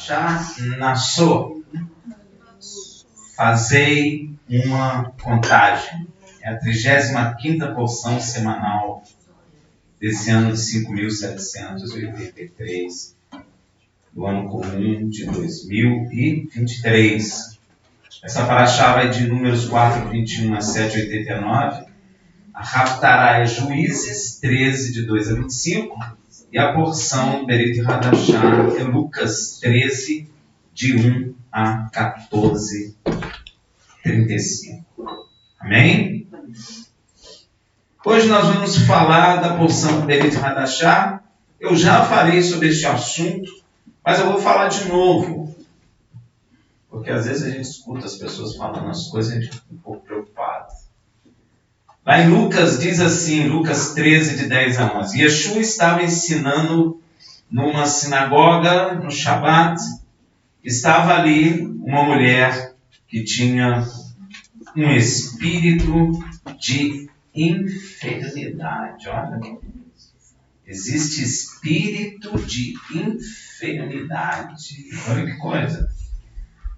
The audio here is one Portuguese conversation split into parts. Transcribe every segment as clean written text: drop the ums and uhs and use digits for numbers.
Parashá Nassó. Fazei uma contagem. É a 35ª porção semanal desse ano de 5.783, do ano comum de 2023. Essa parashá vai de Números 4, 21 a 7, 89. A Haftará é Juízes 13, de 2 a 25. E a porção Berit Hadashá é Lucas 13, de 1 a 14, 35. Amém? Hoje nós vamos falar da porção Berit Hadashá. Eu já falei sobre este assunto, mas eu vou falar de novo. Porque às vezes a gente escuta as pessoas falando as coisas e a gente fica um pouco preocupado. Lá em Lucas diz assim, Lucas 13, de 10 a 11. Yeshua estava ensinando numa sinagoga no Shabat. Estava ali uma mulher que tinha um espírito de enfermidade. Olha, existe espírito de enfermidade. Olha que coisa.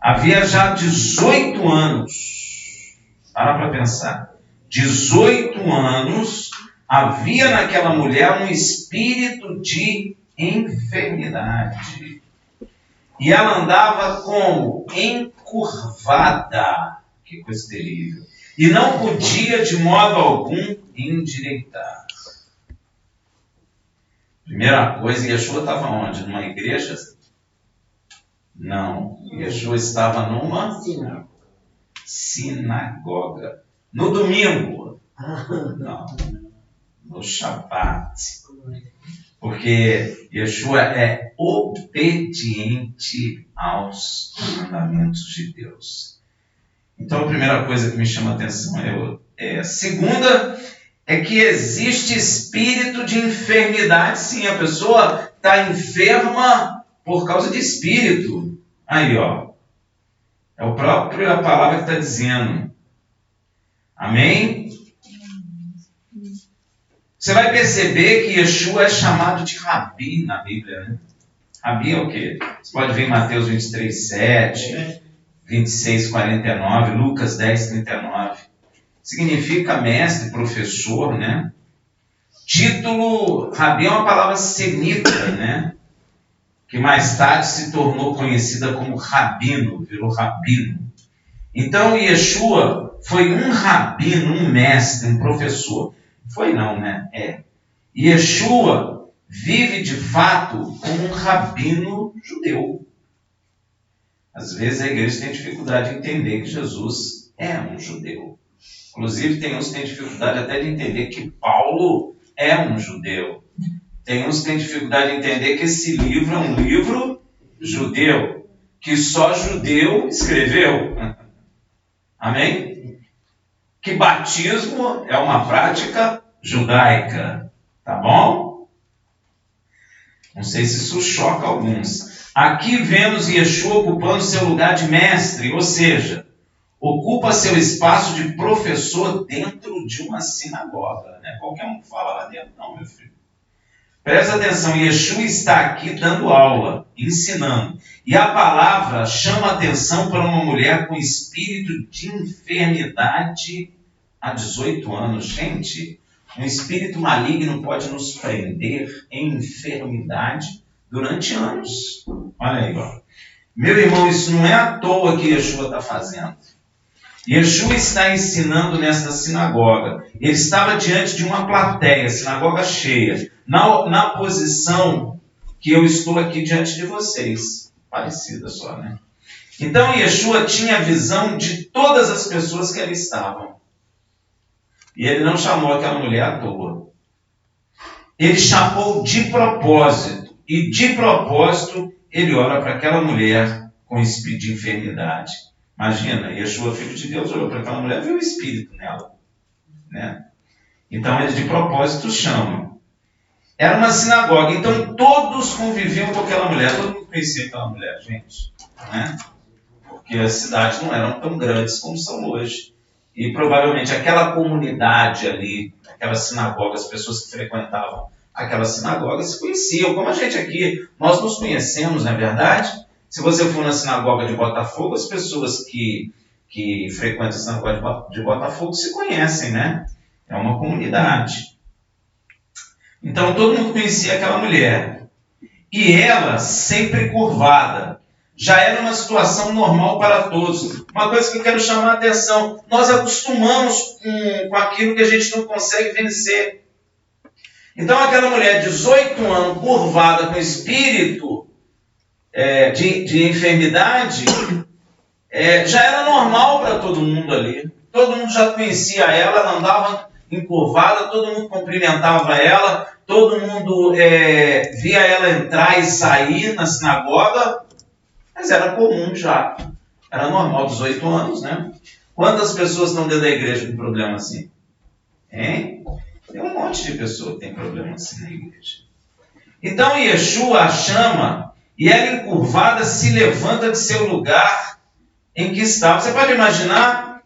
Havia já 18 anos. Para pensar. 18 anos havia naquela mulher um espírito de enfermidade. E ela andava como? Encurvada. Que coisa terrível. E não podia de modo algum endireitar. Primeira coisa, Yeshua estava onde? Numa igreja? Não. Yeshua estava numa sinagoga. No domingo? Não. No Shabat. Porque Yeshua é obediente aos mandamentos de Deus. Então a primeira coisa que me chama a atenção é a segunda, é que existe espírito de enfermidade. Sim, a pessoa está enferma por causa de espírito. Aí, ó. É a própria palavra que está dizendo. Amém? Você vai perceber que Yeshua é chamado de Rabi na Bíblia, né? Rabi é o quê? Você pode ver em Mateus 23, 7, 26, 49, Lucas 10, 39. Significa mestre, professor, né? Título, Rabi é uma palavra semita, né? Que mais tarde se tornou conhecida como rabino, virou rabino. Então Yeshua foi um rabino, um mestre, um professor. Foi não, né? Yeshua vive de fato como um rabino judeu. Às vezes a igreja tem dificuldade de entender que Jesus é um judeu. Inclusive tem uns que têm dificuldade até de entender que Paulo é um judeu. Tem uns que têm dificuldade de entender que esse livro é um livro judeu, que só judeu escreveu. Amém? Que batismo é uma prática judaica. Tá bom? Não sei se isso choca alguns. Aqui vemos Yeshua ocupando seu lugar de mestre, ou seja, ocupa seu espaço de professor dentro de uma sinagoga. Né? Qualquer um fala lá dentro, não, meu filho. Presta atenção, Yeshua está aqui dando aula, ensinando. E a palavra chama atenção para uma mulher com espírito de enfermidade há 18 anos. Gente, um espírito maligno pode nos prender em enfermidade durante anos. Olha aí, ó. Meu irmão, isso não é à toa que Yeshua está fazendo. Yeshua está ensinando nesta sinagoga. Ele estava diante de uma plateia, sinagoga cheia, na posição que eu estou aqui diante de vocês. Parecida só, né? Então Yeshua tinha a visão de todas as pessoas que ali estavam. E ele não chamou aquela mulher à toa. Ele chamou de propósito. E de propósito ele olha para aquela mulher com espírito de enfermidade. Imagina, Yeshua, filho de Deus, olhou para aquela mulher e viu o espírito nela. Né? Então ele de propósito chama. Era uma sinagoga, então todos conviviam com aquela mulher. Todo mundo conhecia aquela mulher, gente. Né? Porque as cidades não eram tão grandes como são hoje. E provavelmente aquela comunidade ali, aquela sinagoga, as pessoas que frequentavam aquela sinagoga se conheciam. Como a gente aqui, nós nos conhecemos, não é verdade? Se você for na sinagoga de Botafogo, as pessoas que frequentam a sinagoga de Botafogo se conhecem, né? É uma comunidade. Então todo mundo conhecia aquela mulher. E ela, sempre curvada, já era uma situação normal para todos. Uma coisa que eu quero chamar a atenção: nós acostumamos com aquilo que a gente não consegue vencer. Então aquela mulher de 18 anos, curvada, com espírito de enfermidade, já era normal para todo mundo ali. Todo mundo já conhecia ela, ela andava encurvada, todo mundo cumprimentava ela, todo mundo via ela entrar e sair na sinagoga, mas era comum já. Era normal, 18 anos, né? Quantas pessoas estão dentro da igreja com problema assim? Hein? Tem um monte de pessoas que tem problema assim na igreja. Então Yeshua a chama e ela encurvada se levanta de seu lugar em que estava. Você pode imaginar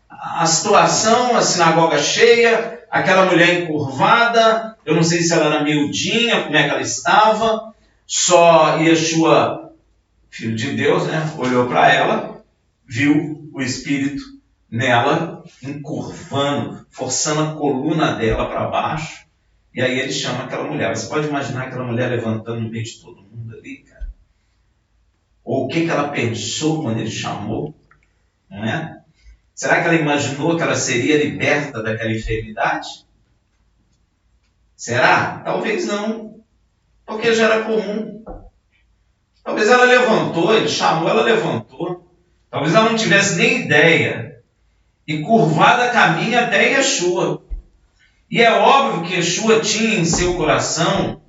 a situação, a sinagoga cheia, aquela mulher encurvada, eu não sei se ela era miudinha, como é que ela estava, só Yeshua, filho de Deus, né, olhou para ela, viu o Espírito nela, encurvando, forçando a coluna dela para baixo, e aí ele chama aquela mulher. Você pode imaginar aquela mulher levantando no meio de todo mundo ali, cara? Ou o que ela pensou quando ele chamou, não é? Será que ela imaginou que ela seria liberta daquela enfermidade? Será? Talvez não, porque já era comum. Talvez ela levantou, ele chamou, ela levantou. Talvez ela não tivesse nem ideia. E curvada caminha até Yeshua. E é óbvio que Yeshua tinha em seu coração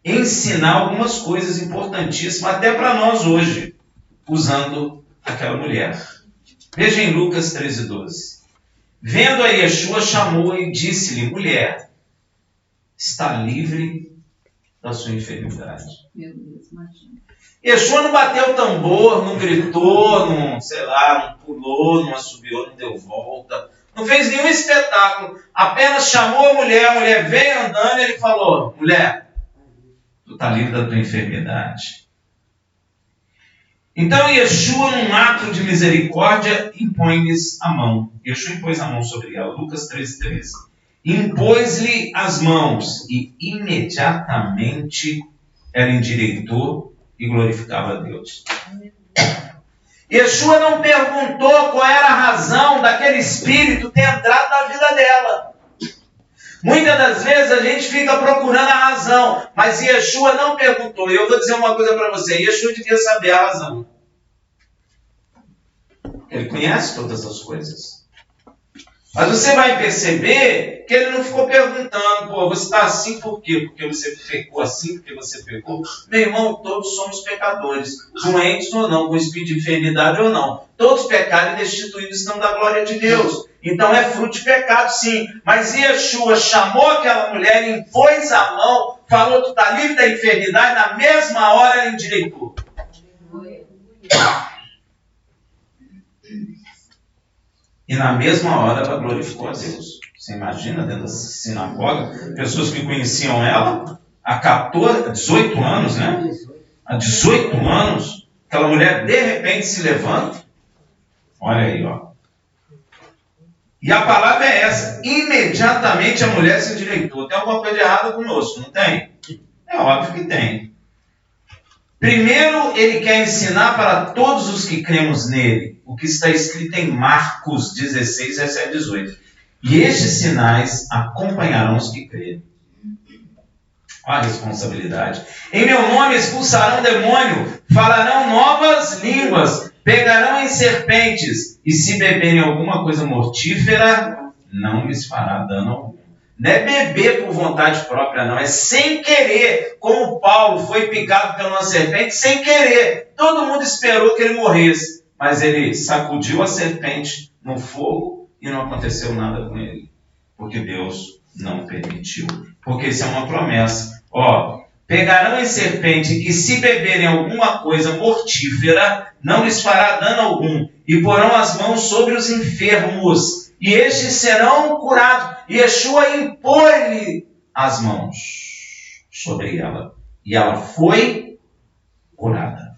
ensinar algumas coisas importantíssimas, até para nós hoje, usando aquela mulher. Veja em Lucas 13:12. Vendo a Yeshua, chamou-a e disse-lhe: mulher, está livre da sua enfermidade. Meu Deus, imagina. Yeshua não bateu o tambor, não gritou, não pulou, não assobiou, não deu volta, não fez nenhum espetáculo. Apenas chamou a mulher veio andando e ele falou: mulher, tu está livre da tua enfermidade. Então Yeshua, num ato de misericórdia, impõe-lhes a mão. Yeshua impôs a mão sobre ela. Lucas 13:13. Impôs-lhe as mãos e imediatamente ela endireitou e glorificava a Deus. Yeshua não perguntou qual era a razão daquele espírito ter entrado na vida dela. Muitas das vezes a gente fica procurando a razão, mas Yeshua não perguntou. E eu vou dizer uma coisa para você: Yeshua devia saber a razão. Ele conhece todas as coisas. Mas você vai perceber que ele não ficou perguntando: pô, você está assim por quê? Porque você pecou assim, porque você pecou. Meu irmão, todos somos pecadores, doentes ou não, com espírito de enfermidade ou não. Todos pecaram e destituídos estão da glória de Deus. Então é fruto de pecado, sim. Mas Yeshua chamou aquela mulher, impôs a mão, falou: tu está livre da enfermidade. Na mesma hora ela endireitou. E na mesma hora ela glorificou a Deus. Você imagina, dentro da sinagoga, pessoas que conheciam ela há 18 anos, né? Há 18 anos, aquela mulher de repente se levanta. Olha aí, ó. E a palavra é essa: imediatamente a mulher se endireitou. Tem alguma coisa errada conosco, não tem? É óbvio que tem. Primeiro, ele quer ensinar para todos os que cremos nele o que está escrito em Marcos 16, 17, 18. E estes sinais acompanharão os que crerem. Olha a responsabilidade. Em meu nome expulsarão demônio, falarão novas línguas, pegarão em serpentes, e se beberem alguma coisa mortífera, não lhes fará dano algum. Não é beber por vontade própria, não. É sem querer. Como Paulo foi picado por uma serpente, sem querer. Todo mundo esperou que ele morresse. Mas ele sacudiu a serpente no fogo e não aconteceu nada com ele. Porque Deus não permitiu. Porque isso é uma promessa. Ó, pegarão em serpente e se beberem alguma coisa mortífera, não lhes fará dano algum. E porão as mãos sobre os enfermos, e estes serão curados. E Yeshua impôs-lhe as mãos sobre ela. E ela foi curada.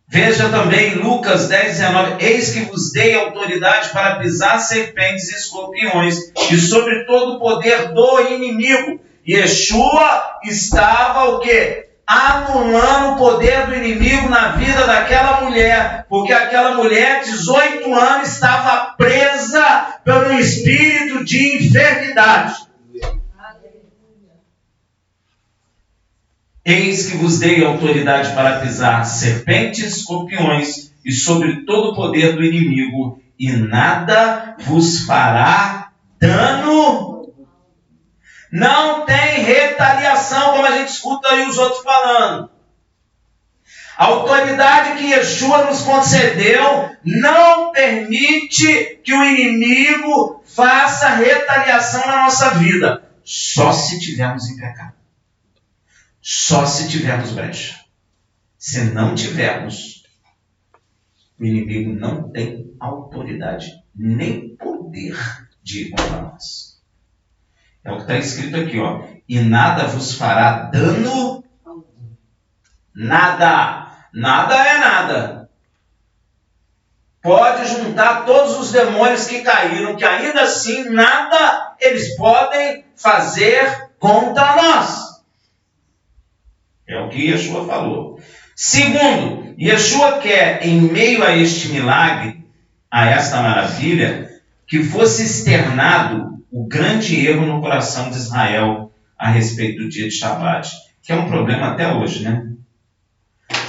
Veja também Lucas 10, 19. Eis que vos dei autoridade para pisar serpentes e escorpiões e sobre todo o poder do inimigo. Yeshua estava o quê? Anulando o poder do inimigo na vida daquela mulher, porque aquela mulher, 18 anos, estava presa pelo espírito de enfermidade. Eis que vos dei autoridade para pisar serpentes, escorpiões e sobre todo o poder do inimigo, e nada vos fará dano. Não tem retaliação, como a gente escuta aí os outros falando. A autoridade que Yeshua nos concedeu não permite que o inimigo faça retaliação na nossa vida. Só se tivermos em pecado. Só se tivermos brecha. Se não tivermos, o inimigo não tem autoridade nem poder de ir contra nós. É o que está escrito aqui, ó. E nada vos fará dano. Nada. Nada é nada. Pode juntar todos os demônios que caíram, que ainda assim nada eles podem fazer contra nós. É o que Yeshua falou. Segundo, Yeshua quer, em meio a este milagre, a esta maravilha, que fosse externado o grande erro no coração de Israel a respeito do dia de Shabat, que é um problema até hoje, né?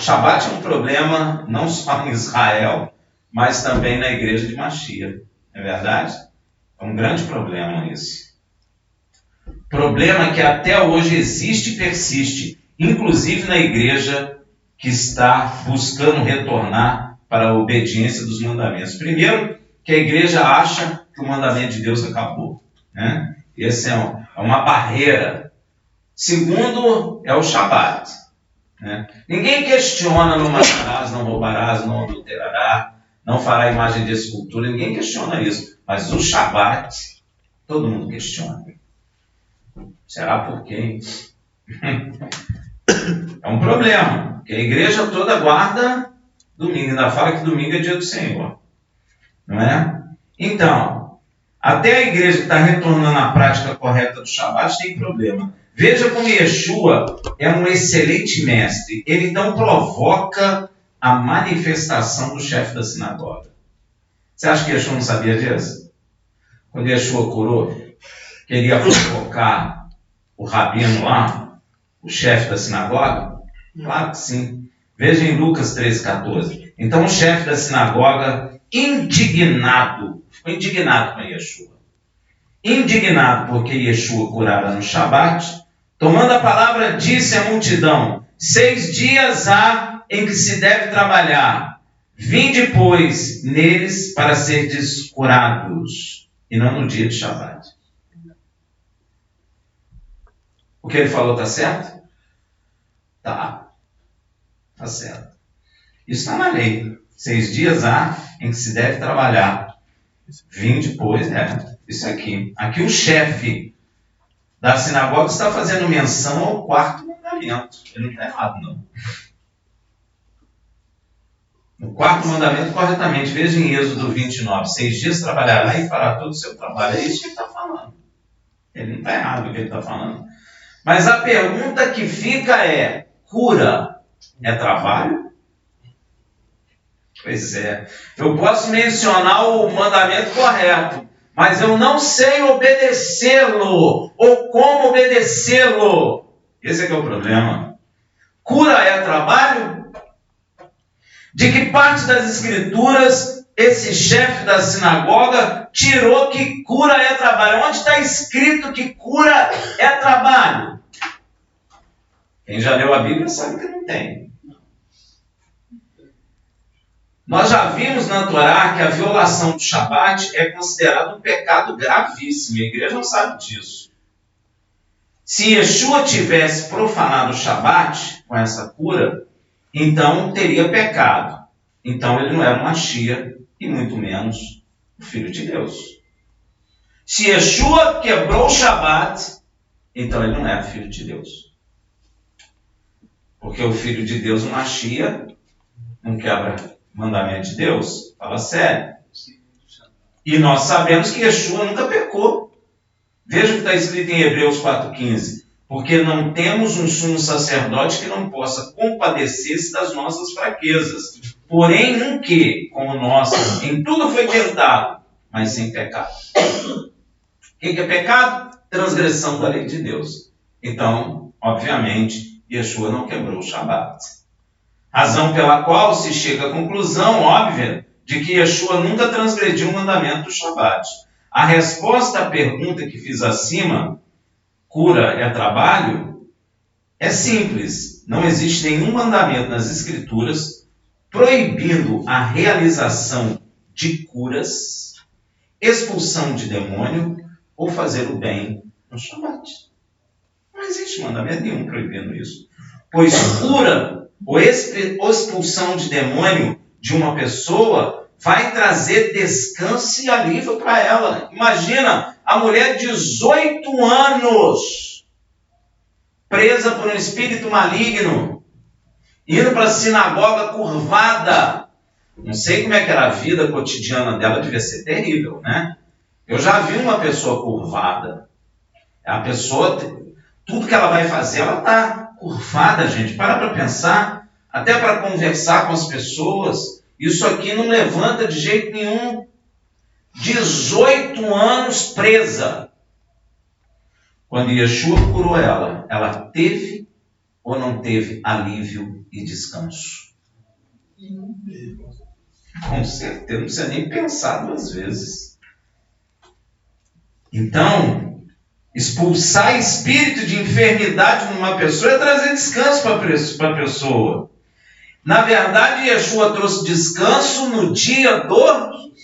Shabat é um problema não só em Israel, mas também na igreja de Mashiach. Não é verdade? É um grande problema isso. Problema que até hoje existe e persiste, inclusive na igreja que está buscando retornar para a obediência dos mandamentos. Primeiro, que a igreja acha que o mandamento de Deus acabou. Né? Esse é uma barreira. Segundo, é o Shabat. Né? Ninguém questiona: não matarás, não roubarás, não adulterarás, não fará imagem de escultura. Ninguém questiona isso. Mas o Shabat, todo mundo questiona. Será por quê? É um problema, porque a igreja toda guarda domingo. Ainda fala que domingo é dia do Senhor. Não é? Então, até a igreja que está retornando à prática correta do Shabat tem problema. Veja como Yeshua é um excelente mestre. Ele então provoca a manifestação do chefe da sinagoga. Você acha que Yeshua não sabia disso? Quando Yeshua curou, queria provocar o rabino lá, o chefe da sinagoga? Claro que sim. Veja em Lucas 13,14. Então o chefe da sinagoga, indignado, ficou indignado com Yeshua. Indignado porque Yeshua curara no Shabat, tomando a palavra, disse à multidão: 6 dias há em que se deve trabalhar. Vinde, pois, neles para serdes curados, e não no dia de Shabat. O que ele falou está certo? Tá certo. Isso está na lei. 6 dias há em que se deve trabalhar. Vinde, pois, isso aqui. Aqui o chefe da sinagoga está fazendo menção ao 4º mandamento. Ele não está errado, não. O 4º mandamento, corretamente, veja em Êxodo 29. 6 dias trabalhará e fará todo o seu trabalho. É isso que ele está falando. Ele não está errado no que ele está falando. Mas a pergunta que fica é: cura é trabalho? Pois é. Eu posso mencionar o mandamento correto, mas eu não sei obedecê-lo, ou como obedecê-lo. Esse é que é o problema. Cura é trabalho? De que parte das escrituras esse chefe da sinagoga tirou que cura é trabalho? Onde está escrito que cura é trabalho? Quem já leu a Bíblia sabe que não tem. Nós já vimos na Torá que a violação do Shabat é considerada um pecado gravíssimo. A igreja não sabe disso. Se Yeshua tivesse profanado o Shabat com essa cura, então teria pecado. Então ele não era um Mashiach e muito menos o Filho de Deus. Se Yeshua quebrou o Shabat, então ele não era Filho de Deus. Porque o Filho de Deus, o Machia, não quebra o mandamento de Deus. Fala sério. E nós sabemos que Yeshua nunca pecou. Veja o que está escrito em Hebreus 4,15. Porque não temos um sumo sacerdote que não possa compadecer-se das nossas fraquezas. Porém, um que, como nós, em tudo foi tentado, mas sem pecado. O que é pecado? Transgressão da lei de Deus. Então, obviamente, Yeshua não quebrou o Shabat. Razão pela qual se chega à conclusão óbvia de que Yeshua nunca transgrediu o mandamento do Shabat. A resposta à pergunta que fiz acima, cura é trabalho, é simples. Não existe nenhum mandamento nas Escrituras proibindo a realização de curas, expulsão de demônio ou fazer o bem no Shabat. Não existe mandamento nenhum proibindo isso. Pois cura ou expulsão de demônio de uma pessoa vai trazer descanso e alívio para ela. Imagina a mulher de 18 anos, presa por um espírito maligno, indo para a sinagoga curvada. Não sei como é que era a vida cotidiana dela, devia ser terrível, né? Eu já vi uma pessoa curvada. A pessoa, tudo que ela vai fazer, ela está curvada, gente. Para pensar, até para conversar com as pessoas. Isso aqui não levanta de jeito nenhum. 18 anos presa. Quando Yeshua curou ela, ela teve ou não teve alívio e descanso? Com certeza, não precisa nem pensar duas vezes. Então, expulsar espírito de enfermidade numa pessoa é trazer descanso para a pessoa. Na verdade, Yeshua trouxe descanso no dia do...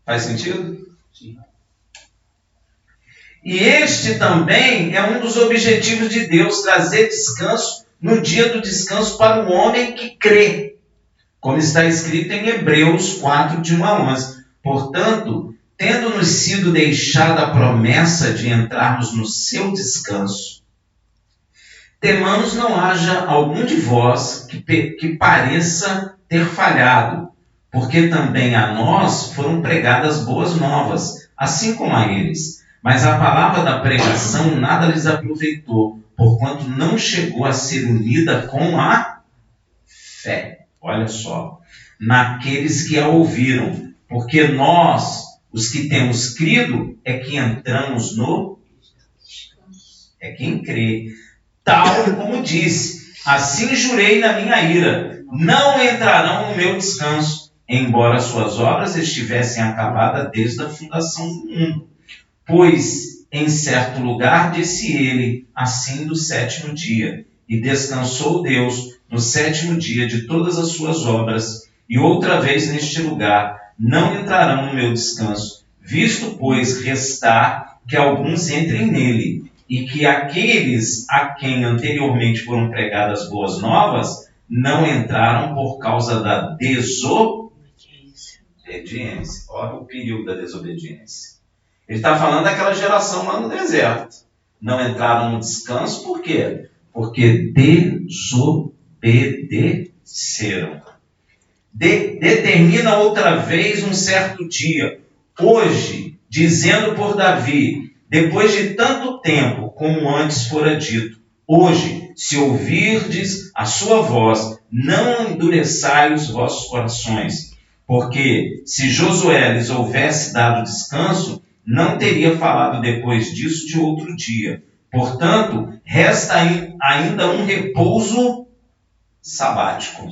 Faz sentido? Sim. E este também é um dos objetivos de Deus, trazer descanso no dia do descanso para o homem que crê. Como está escrito em Hebreus 4, de 1 a 11. Portanto, tendo-nos sido deixada a promessa de entrarmos no seu descanso, temamos não haja algum de vós que pareça ter falhado, porque também a nós foram pregadas boas novas, assim como a eles. Mas a palavra da pregação nada lhes aproveitou, porquanto não chegou a ser unida com a fé. Olha só, naqueles que a ouviram, porque nós, os que temos crido, é que entramos no... É quem crê. Tal como disse, assim jurei na minha ira, não entrarão no meu descanso, embora suas obras estivessem acabadas desde a fundação do mundo. Pois em certo lugar disse ele, assim do sétimo dia, e descansou Deus no sétimo dia de todas as suas obras, e outra vez neste lugar não entrarão no meu descanso, visto, pois, restar que alguns entrem nele, e que aqueles a quem anteriormente foram pregadas boas novas não entraram por causa da desobediência. Olha o perigo da desobediência. Ele está falando daquela geração lá no deserto. Não entraram no descanso, por quê? Porque desobedeceram. Determina outra vez um certo dia, hoje, dizendo por Davi, depois de tanto tempo, como antes fora dito, hoje, se ouvirdes a sua voz, não endureçai os vossos corações, porque se Josué lhes houvesse dado descanso, não teria falado depois disso de outro dia. Portanto, resta ainda um repouso sabático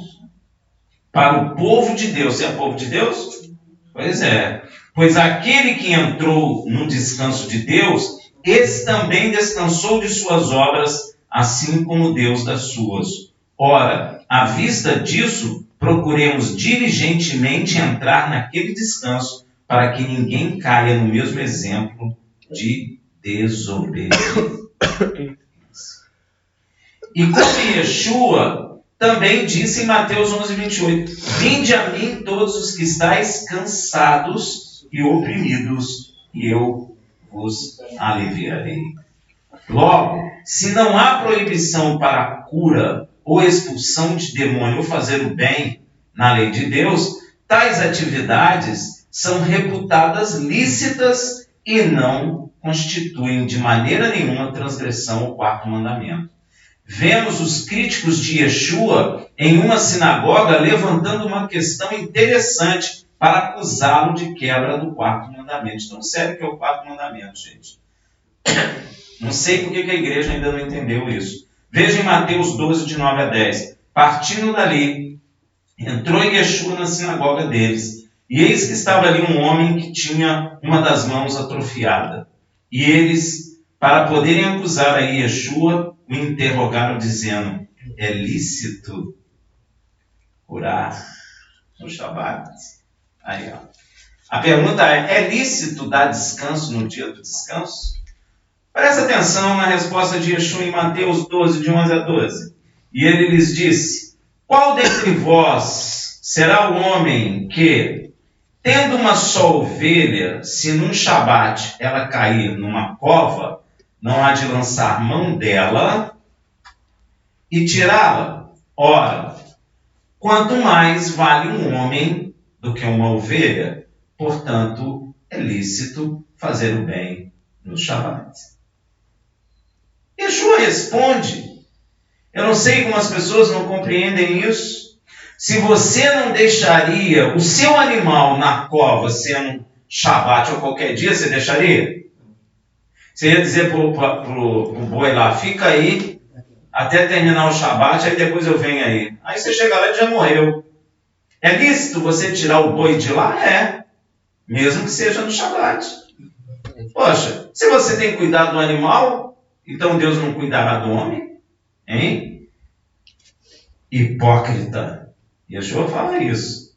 para o povo de Deus. Você é povo de Deus? Pois é. Pois aquele que entrou no descanso de Deus, esse também descansou de suas obras, assim como Deus das suas. Ora, à vista disso, procuremos diligentemente entrar naquele descanso, para que ninguém caia no mesmo exemplo de desobediência. E como Yeshua também disse em Mateus 11, 28, vinde a mim todos os que estáis cansados e oprimidos, e eu vos aliviarei. Logo, se não há proibição para a cura ou expulsão de demônio ou fazer o bem na lei de Deus, tais atividades são reputadas lícitas e não constituem de maneira nenhuma transgressão ao quarto mandamento. Vemos os críticos de Yeshua em uma sinagoga levantando uma questão interessante para acusá-lo de quebra do quarto mandamento. Então, sério que é o quarto mandamento, gente. Não sei por que a igreja ainda não entendeu isso. Veja em Mateus 12, de 9 a 10. Partindo dali, entrou Yeshua na sinagoga deles, e eis que estava ali um homem que tinha uma das mãos atrofiada. E eles, para poderem acusar a Yeshua, o interrogaram dizendo: é lícito curar no Shabat? Aí, ó. A pergunta é lícito dar descanso no dia do descanso? Presta atenção na resposta de Yeshua em Mateus 12, de 11 a 12. E ele lhes disse: qual dentre vós será o homem que, tendo uma só ovelha, se num Shabat ela cair numa cova, não há de lançar mão dela e tirá-la? Ora, quanto mais vale um homem do que uma ovelha, portanto, é lícito fazer o bem no Shabat. Yeshua responde. Eu não sei como as pessoas não compreendem isso. Se você não deixaria o seu animal na cova sendo Shabat ou qualquer dia, você deixaria? Você ia dizer para o boi lá: fica aí até terminar o Shabat, aí depois eu venho aí. Aí você chega lá e já morreu. É lícito você tirar o boi de lá? É. Mesmo que seja no Shabat. Poxa, se você tem cuidado do animal, então Deus não cuidará do homem? Hein? Hipócrita. Yeshua fala isso.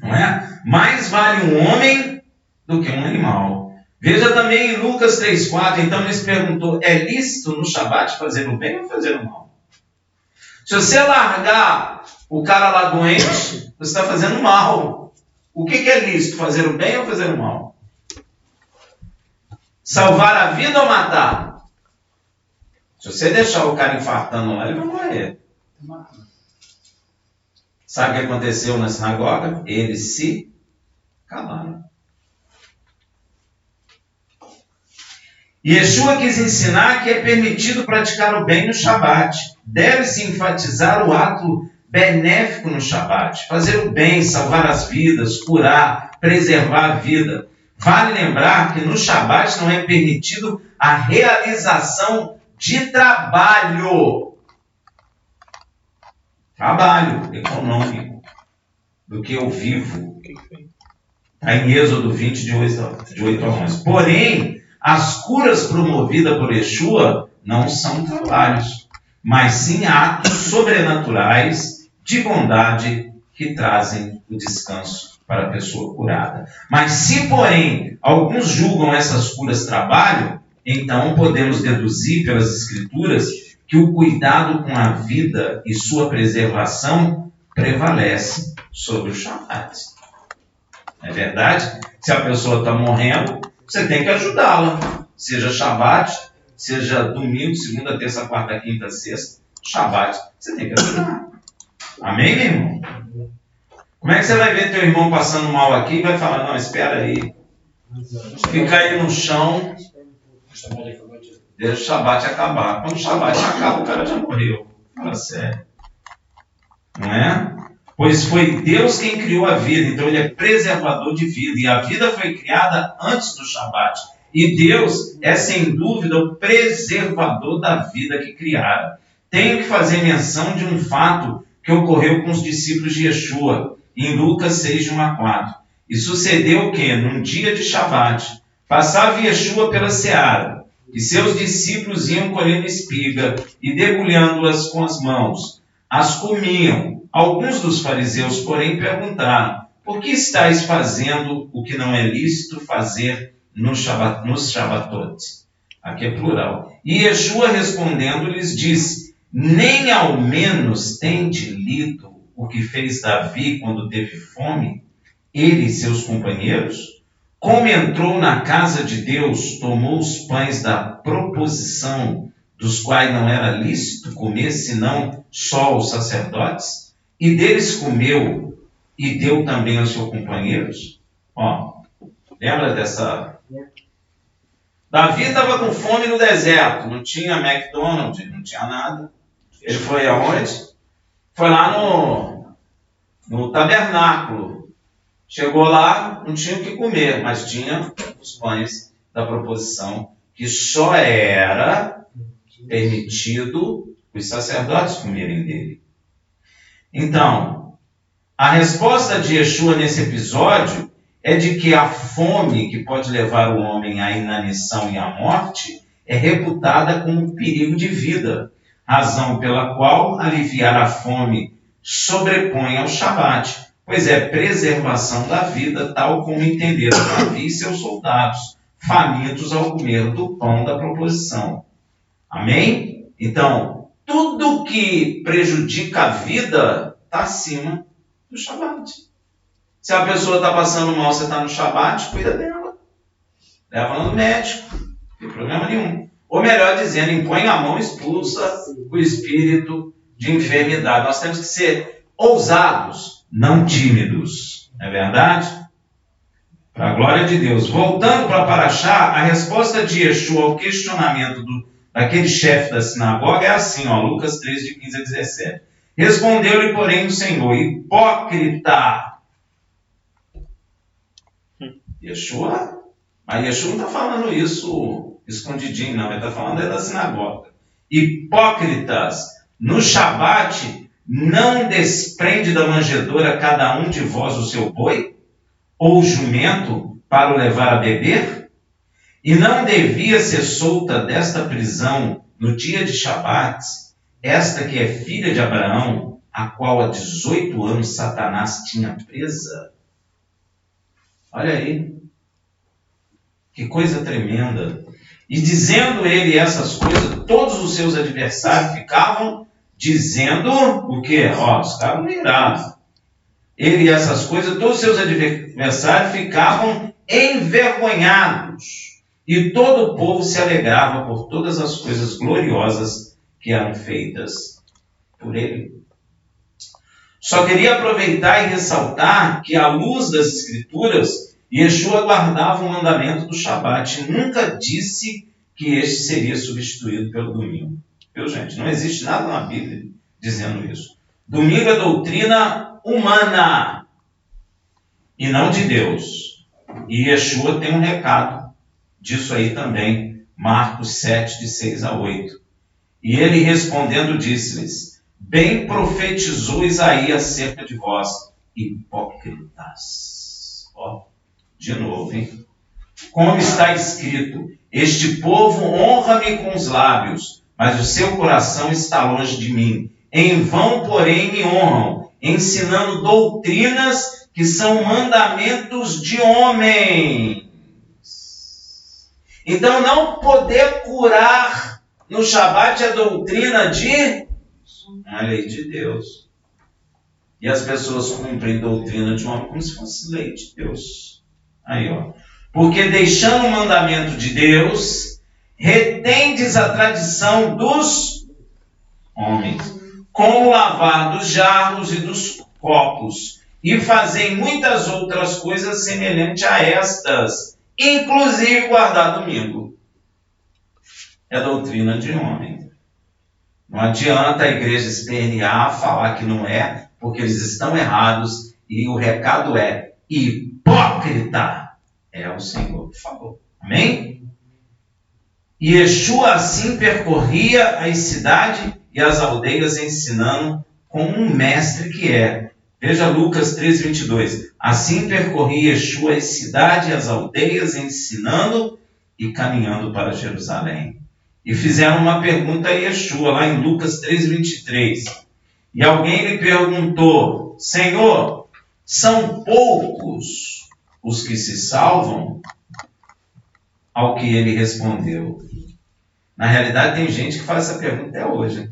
Não é? Mais vale um homem do que um animal. Veja também em Lucas 3,4, então lhes perguntou: é lícito no Shabat fazer o bem ou fazer o mal? Se você largar o cara lá doente, você está fazendo mal. O que é lícito? Fazer o bem ou fazer o mal? Salvar a vida ou matar? Se você deixar o cara infartando lá, ele vai morrer. Sabe o que aconteceu na sinagoga? Eles se calaram. Yeshua quis ensinar que é permitido praticar o bem no Shabat. Deve-se enfatizar o ato benéfico no Shabat. Fazer o bem, salvar as vidas, curar, preservar a vida. Vale lembrar que no Shabat não é permitido a realização de trabalho. Trabalho econômico. Do que eu vivo. Está em Êxodo 20, de 8 a 11. Porém, as curas promovidas por Yeshua não são trabalhos, mas sim atos sobrenaturais de bondade que trazem o descanso para a pessoa curada. Mas se, porém, alguns julgam essas curas trabalho, então podemos deduzir pelas Escrituras que o cuidado com a vida e sua preservação prevalece sobre o Shabat. É verdade? Se a pessoa está morrendo, você tem que ajudá-la. Seja Shabat, seja domingo, segunda, terça, quarta, quinta, sexta, Shabat, você tem que ajudar. Amém, meu irmão? Como é que você vai ver teu irmão passando mal aqui e vai falar: não, espera aí. Fica aí no chão, deixa o Shabat acabar. Quando o Shabat acaba, o cara já morreu. Fala sério. Não é? Pois foi Deus quem criou a vida, então ele é preservador de vida, e a vida foi criada antes do Shabat. E Deus é, sem dúvida, o preservador da vida que criara. Tenho que fazer menção de um fato que ocorreu com os discípulos de Yeshua, em Lucas 6, de 1 a 4. E sucedeu que, num dia de Shabat, passava Yeshua pela seara, e seus discípulos iam colhendo espiga e debulhando-as com as mãos. As comiam. Alguns dos fariseus, porém, perguntaram: por que estáis fazendo o que não é lícito fazer nos Shabatot? Aqui é plural. E Yeshua respondendo lhes disse: nem ao menos tende lido o que fez Davi quando teve fome, ele e seus companheiros? Como entrou na casa de Deus, tomou os pães da proposição dos quais não era lícito comer, senão só os sacerdotes? E deles comeu e deu também aos seus companheiros? Ó, lembra dessa... Davi estava com fome no deserto, não tinha McDonald's, não tinha nada. Ele foi aonde? Foi lá no tabernáculo. Chegou lá, não tinha o que comer, mas tinha os pães da proposição, que só era permitido os sacerdotes comerem dele. Então, a resposta de Yeshua nesse episódio é de que a fome que pode levar o homem à inanição e à morte é reputada como um perigo de vida, razão pela qual aliviar a fome sobrepõe ao Shabat, pois é preservação da vida, tal como entenderam Davi e seus soldados, famintos ao comer do pão da proposição. Amém? Então, tudo que prejudica a vida está acima do Shabat. Se a pessoa está passando mal, você está no Shabat, cuida dela. Leva ela no médico, não tem problema nenhum. Ou melhor dizendo, impõe a mão e expulsa o espírito de enfermidade. Nós temos que ser ousados, não tímidos. Não é verdade? Para a glória de Deus. Voltando para Paraxá, a resposta de Yeshua ao questionamento daquele chefe da sinagoga é assim, ó, Lucas 3, de 15 a 17. Respondeu-lhe, porém, o Senhor: hipócrita. Yeshua? Mas Yeshua não está falando isso escondidinho, não. Ele está falando da sinagoga. Hipócritas, no Shabat, não desprende da manjedoura cada um de vós o seu boi? Ou o jumento para o levar a beber? E não devia ser solta desta prisão no dia de Shabat, esta que é filha de Abraão, a qual há 18 anos Satanás tinha presa? Olha aí, que coisa tremenda. E dizendo ele essas coisas, todos os seus adversários ficavam dizendo o quê? Ó, os caras não iraram. Ele e essas coisas, todos os seus adversários ficavam envergonhados. E todo o povo se alegrava por todas as coisas gloriosas que eram feitas por ele. Só queria aproveitar e ressaltar que, à luz das Escrituras, Yeshua guardava o mandamento do Shabat e nunca disse que este seria substituído pelo domingo. Viu, gente? Não existe nada na Bíblia dizendo isso. Domingo é doutrina humana e não de Deus. E Yeshua tem um recado disso aí também, Marcos 7, de 6 a 8. E ele respondendo disse-lhes: bem profetizou Isaías acerca de vós, hipócritas. Ó, de novo, hein? Como está escrito: este povo honra-me com os lábios, mas o seu coração está longe de mim. Em vão, porém, me honram, ensinando doutrinas que são mandamentos de homens. Então, não poder curar no Shabat é doutrina de uma lei de Deus. E as pessoas cumprem doutrina de homem como se fosse lei de Deus. Aí, ó. Porque deixando o mandamento de Deus, retendes a tradição dos homens, como o lavar dos jarros e dos copos, e fazem muitas outras coisas semelhantes a estas, inclusive guardar domingo. É doutrina de homem. Não adianta a igreja espernear, falar que não é, porque eles estão errados, e o recado é: hipócrita é o Senhor, por favor. Amém? E Yeshua assim percorria as cidades e as aldeias, ensinando como um mestre que é. Veja Lucas 3, 22. Assim percorria Yeshua as cidades e as aldeias, ensinando e caminhando para Jerusalém. E fizeram uma pergunta a Yeshua, lá em Lucas 3, 23. E alguém lhe perguntou: Senhor, são poucos os que se salvam? Ao que ele respondeu. Na realidade, tem gente que faz essa pergunta até hoje.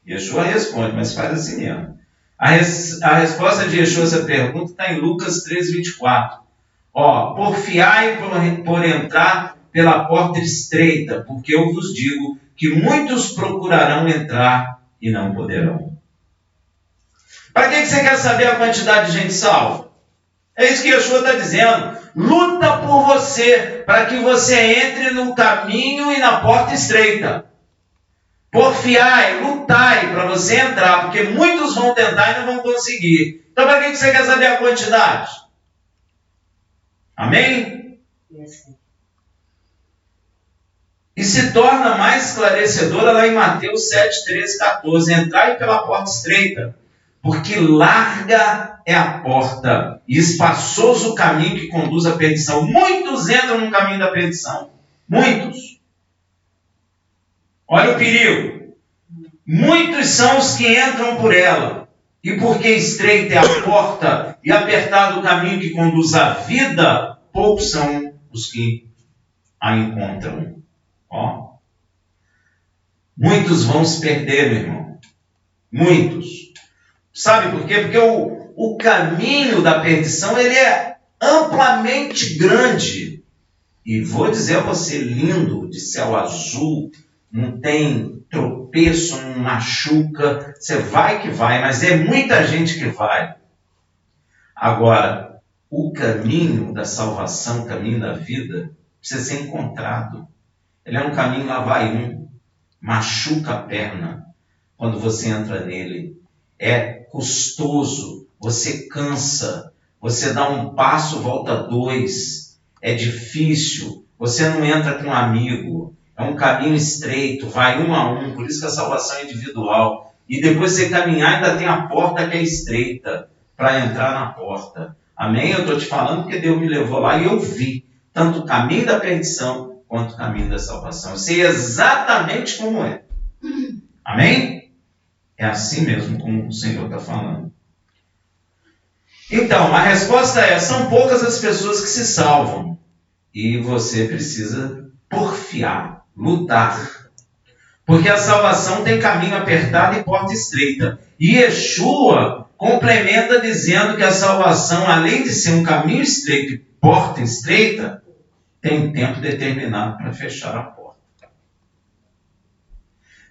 Yeshua responde, mas faz assim mesmo. A resposta de Yeshua a essa pergunta está em Lucas 3, 24. Ó, porfiai por entrar pela porta estreita, porque eu vos digo que muitos procurarão entrar e não poderão. Para que você quer saber a quantidade de gente salva? É isso que Yeshua está dizendo. Luta por você, para que você entre no caminho e na porta estreita. Porfiai, lutai para você entrar, porque muitos vão tentar e não vão conseguir. Então, para que você quer saber a quantidade? Amém? E se torna mais esclarecedora lá em Mateus 7, 13, 14. Entrai pela porta estreita, porque larga é a porta e espaçoso o caminho que conduz à perdição. Muitos entram no caminho da perdição. Muitos. Olha o perigo. Muitos são os que entram por ela. E porque estreita é a porta e apertado o caminho que conduz à vida, poucos são os que a encontram. Ó. Muitos vão se perder, meu irmão. Muitos. Sabe por quê? Porque o caminho da perdição ele é amplamente grande. E vou dizer a você, lindo, de céu azul, não tem tropeço, não machuca, você vai que vai, mas é muita gente que vai. Agora, o caminho da salvação, o caminho da vida, precisa ser encontrado. Ele é um caminho lá vai um, machuca a perna quando você entra nele. É custoso, você cansa, você dá um passo, volta dois, é difícil, você não entra com um amigo, é um caminho estreito, vai um a um, por isso que a salvação é individual. E depois você caminhar, ainda tem a porta que é estreita, para entrar na porta. Amém? Eu estou te falando porque Deus me levou lá e eu vi, tanto o caminho da perdição, quanto o caminho da salvação. Eu sei exatamente como é. Amém? É assim mesmo como o Senhor está falando. Então, a resposta é, são poucas as pessoas que se salvam. E você precisa porfiar, lutar. Porque a salvação tem caminho apertado e porta estreita. E Yeshua complementa dizendo que a salvação, além de ser um caminho estreito e porta estreita, tem um tempo determinado para fechar a porta.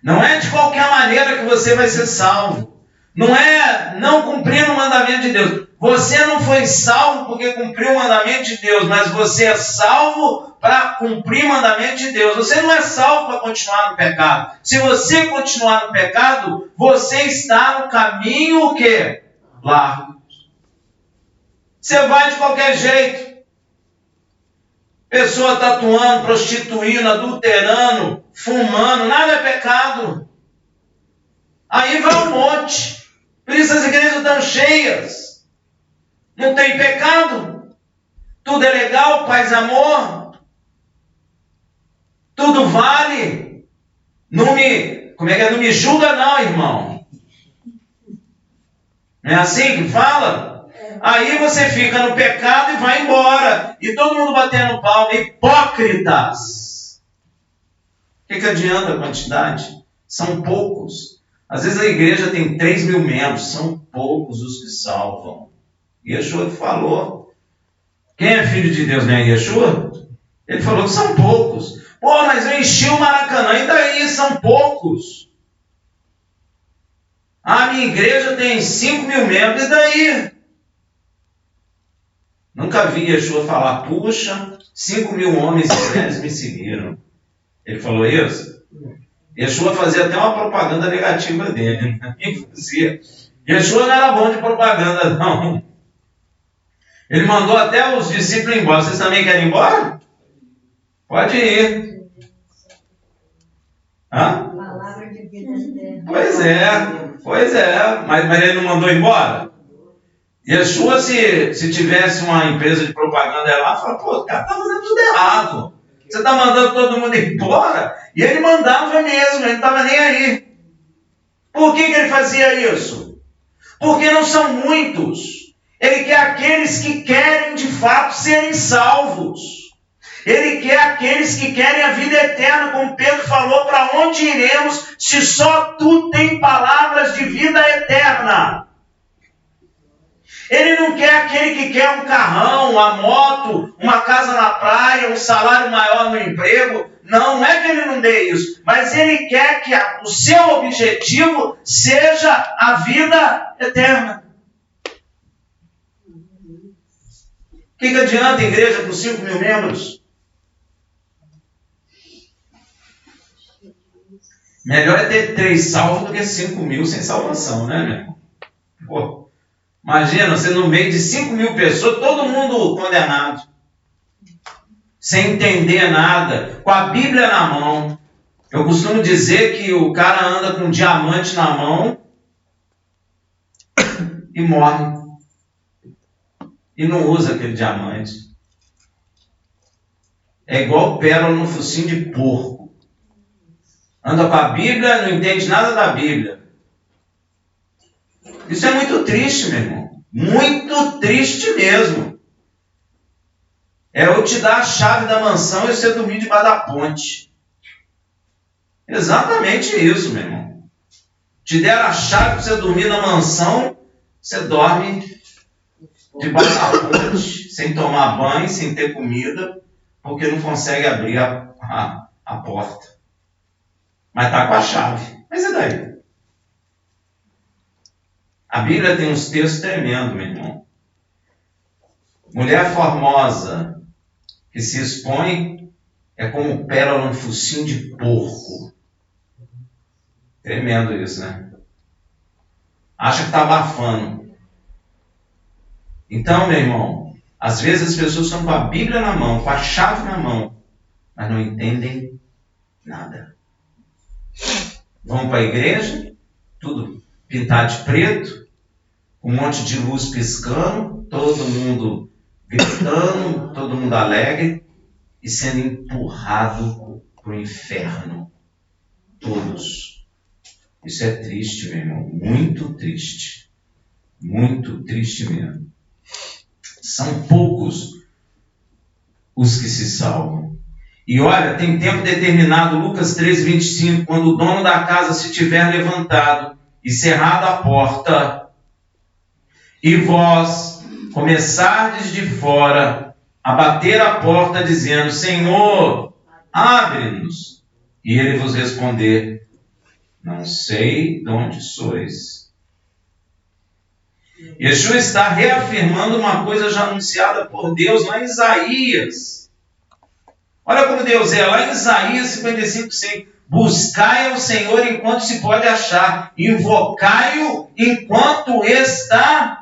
Não é de qualquer maneira que você vai ser salvo. Não é não cumprindo o mandamento de Deus. Você não foi salvo porque cumpriu o mandamento de Deus, mas você é salvo para cumprir o mandamento de Deus. Você não é salvo para continuar no pecado. Se você continuar no pecado, você está no caminho o quê? Largo. Você vai de qualquer jeito. Pessoa tatuando, prostituindo, adulterando, fumando, nada é pecado. Aí vai um monte. Por isso as igrejas estão cheias. Não tem pecado. Tudo é legal, paz e amor. Tudo vale. Não me julga não, irmão. Não é assim que fala? Aí você fica no pecado e vai embora. E todo mundo batendo palma. Hipócritas. O que adianta a quantidade? São poucos. Às vezes a igreja tem 3.000 membros. São poucos os que salvam. Yeshua falou. Quem é filho de Deus, não é Yeshua? Ele falou que são poucos. Pô, mas eu enchi o Maracanã. E daí? São poucos. A minha igreja tem 5.000 membros. E daí? Nunca vi Yeshua falar, puxa, 5.000 homens e mulheres me seguiram. Ele falou isso? Yeshua fazia até uma propaganda negativa dele. Yeshua não era bom de propaganda, não. Ele mandou até os discípulos embora. Vocês também querem ir embora? Pode ir. Hã? Palavra de vida eterna. Pois é. Mas ele não mandou embora? Yeshua, se tivesse uma empresa de propaganda lá, fala, pô, o cara está fazendo tudo errado. Você está mandando todo mundo embora? E ele mandava mesmo, ele não estava nem aí. Por que ele fazia isso? Porque não são muitos. Ele quer aqueles que querem de fato serem salvos. Ele quer aqueles que querem a vida eterna, como Pedro falou, para onde iremos se só tu tem palavras de vida eterna? Ele não quer aquele que quer um carrão, uma moto, uma casa na praia, um salário maior no emprego. Não é que ele não dê isso, mas ele quer que o seu objetivo seja a vida eterna. O que adianta a igreja com 5 mil membros? Melhor é ter 3 salvos do que 5 mil sem salvação, né, meu irmão? Pô, imagina, você no meio de 5 mil pessoas, todo mundo condenado. Sem entender nada, com a Bíblia na mão. Eu costumo dizer que o cara anda com um diamante na mão e morre. E não usa aquele diamante. É igual pérola no focinho de porco. Anda com a Bíblia, não entende nada da Bíblia. Isso é muito triste, meu irmão. Muito triste mesmo. É eu te dar a chave da mansão e você dormir debaixo da ponte. Exatamente isso, meu irmão. Te deram a chave para você dormir na mansão, você dorme debaixo da ponte, sem tomar banho, sem ter comida, porque não consegue abrir a porta. Mas está com a chave. Mas e daí? A Bíblia tem uns textos tremendos, meu irmão. Mulher formosa que se expõe é como pérola no focinho de porco. Tremendo isso, né? Acha que está abafando. Então, meu irmão, às vezes as pessoas estão com a Bíblia na mão, com a chave na mão, mas não entendem nada. Vão para a igreja, tudo pintado de preto, com um monte de luz piscando, todo mundo gritando, todo mundo alegre e sendo empurrado para o inferno. Todos. Isso é triste, meu irmão. Muito triste. Muito triste mesmo. São poucos os que se salvam. E olha, tem tempo determinado, Lucas 13:25, quando o dono da casa se tiver levantado e cerrado a porta, e vós começardes de fora a bater a porta, dizendo: Senhor, abre-nos. E ele vos responder: não sei de onde sois. Yeshua está reafirmando uma coisa já anunciada por Deus lá em Isaías. Olha como Deus é, lá em Isaías 55:5. Buscai ao Senhor enquanto se pode achar, invocai-o enquanto está.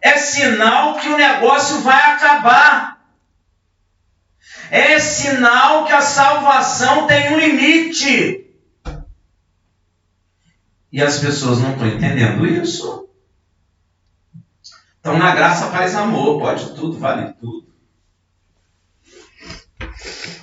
É sinal que o negócio vai acabar. É sinal que a salvação tem um limite. E as pessoas não estão entendendo isso. Então, na graça faz amor, pode tudo, vale tudo.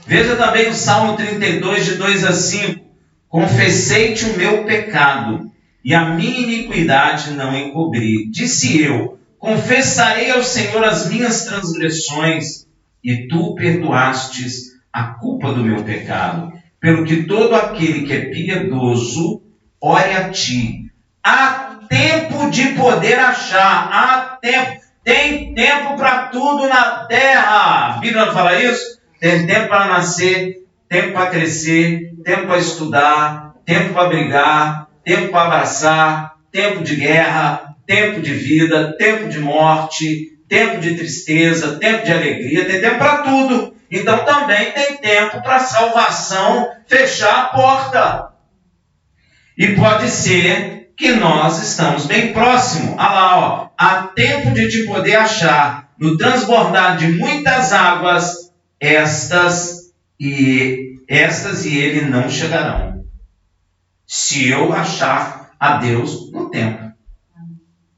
Veja também o Salmo 32, de 2 a 5. Confessei-te o meu pecado, e a minha iniquidade não encobri. Disse eu: confessarei ao Senhor as minhas transgressões, e tu perdoastes a culpa do meu pecado. Pelo que todo aquele que é piedoso, ore a ti. Há tempo de poder achar, há tempo. Tem tempo para tudo na terra. A Bíblia não fala isso? Tem tempo para nascer, tempo para crescer, tempo para estudar, tempo para brigar, tempo para abraçar, tempo de guerra, tempo de vida, tempo de morte, tempo de tristeza, tempo de alegria, tem tempo para tudo. Então também tem tempo para a salvação fechar a porta. E pode ser que nós estamos bem próximo. Olha lá, ó. Há tempo de te poder achar no transbordar de muitas águas, estas e ele não chegarão, se eu achar a Deus no tempo.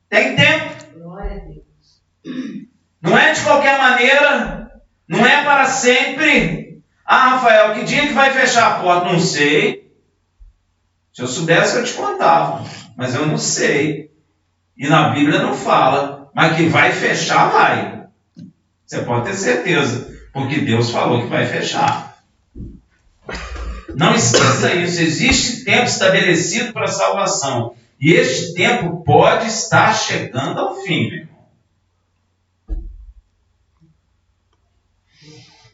Tem tempo. Glória a Deus. Não é de qualquer maneira, não é para sempre. Ah, Rafael, que dia que vai fechar a porta? Não sei. Se eu soubesse, eu te contava, mas eu não sei. E na Bíblia não fala, mas que vai fechar, vai. Você pode ter certeza. Porque Deus falou que vai fechar. Não esqueça isso. Existe tempo estabelecido para a salvação. E este tempo pode estar chegando ao fim, meu irmão.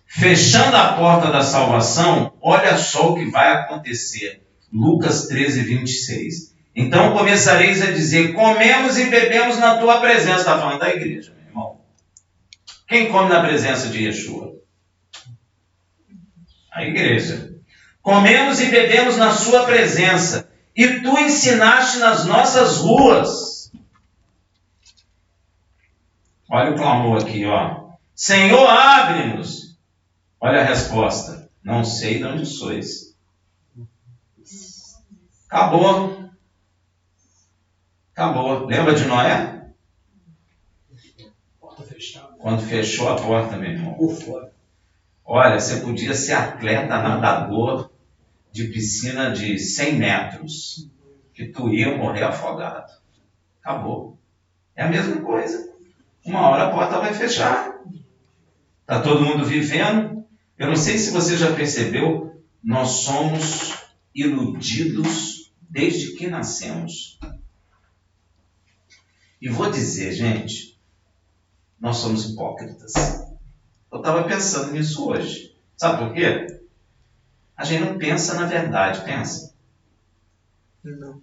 fechando a porta da salvação, olha só o que vai acontecer. Lucas 13, 26. Então começareis a dizer, comemos e bebemos na tua presença. Está falando da igreja, meu irmão. Quem come na presença de Yeshua? A igreja. Comemos e bebemos na sua presença, e tu ensinaste nas nossas ruas. Olha o clamor aqui, ó. Senhor, abre-nos. Olha a resposta. Não sei de onde sois. Acabou. Acabou. Lembra de Noé? Porta fechada. Quando fechou a porta, meu irmão. Por fora. Olha, você podia ser atleta nadador de piscina de 100 metros, que tu ia morrer afogado. Acabou. É a mesma coisa. Uma hora a porta vai fechar. Está todo mundo vivendo. Eu não sei se você já percebeu, nós somos iludidos desde que nascemos. E vou dizer, gente, nós somos hipócritas. Eu estava pensando nisso hoje. Sabe por quê? A gente não pensa na verdade, pensa? Não.